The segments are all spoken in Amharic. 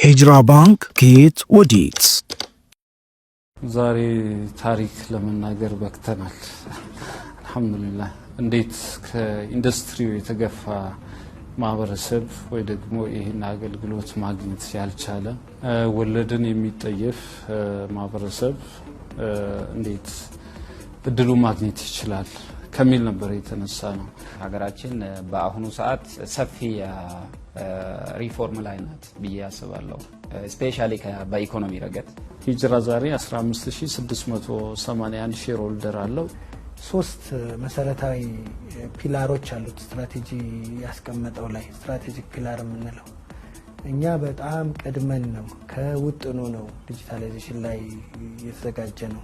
ሂጅራ ባንክ ከየት ወዴት? ዛሬ ታሪክ ለመናገር በክተናል። አልহামዱሊላህ እንዴት ከኢንዱስትሪው የተገፋ ማህበረሰብ ወይ ደግሞ ይሄን አገልግሎት ማግኘት ያልቻለ ወለድን የሚጠየፍ ማህበረሰብ እንዴት እድሉ ማግኘት ይችላል ከሚል ነበር የተነሳ ነው። ሀገራችን በአሁኑ ሰዓት ሰፊ ሪፎርም ላይ ናት ብዬ አስባለሁ። ስፔሻሊ በኢኮኖሚ ረገድ ሂጅራ ዛሬ 15681 ሼር ሆልደር አለው። ሶስት መሰረታዊ ፒላሮች አሉት ስትራቴጂ ያስቀመጠው ላይ ስትራቴጂክ ፒላር የምንለው እኛ በጣም ቀድመን ነው ከውጥኑ ነው ዲጂታላይዜሽን ላይ የተዘጋጀ ነው።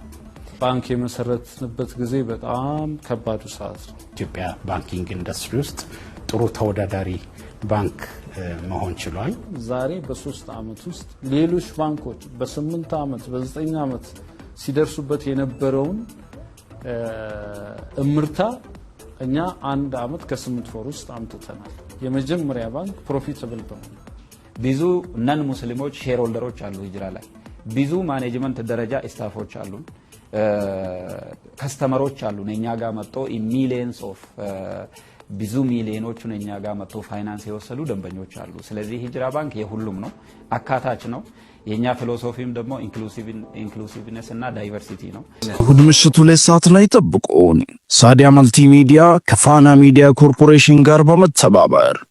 ባንክ የመሰረትንበት ጊዜ በጣም ከባዱ ሰዓት ነው። ኢትዮጵያ ባንኪንግ ኢንዱስትሪ ውስጥ ጥሩ ተወዳዳሪ ባንክ መሆን ችሏል። ዛሬ በ3 አመት ውስጥ ሌሎች ባንኮች በ8 አመት በ9 አመት ሲደርሱበት የነበረውን እምርታ እኛ 1 አመት ከ8 ወር ውስጥ አምጥተናል። የመጀመሪያ ባንክ ፕሮፊታብል ባንክ። ብዙ ነን ሙስሊሞች ሼር ሆልደሮች አሉ ሂጅራ ላይ። ብዙ ማኔጅመንት ደረጃ ስታፎች አሉ፣ ከስተመሮች አሉ እኛ ጋር መጥቶ ሚሊየንስ ኦፍ ብዙ ሚሊዮኖቹን እኛ ጋር መጥቶ ፋይናንስ የወሰዱ ደንበኞች አሉ። ስለዚህ ሂጅራ ባንክ የሁሉም ነው፣ አካታች ነው። የኛ ፊሎሶፊም ደግሞ ኢንክሉሲቭነስ እና ዳይቨርሲቲ ነው። እሁድ ምሽቱ 2 ሰዓት ላይ ጠብቁን። ሳዲያ መልቲሚዲያ ከፋና ሚዲያ ኮርፖሬሽን ጋር በመተባበር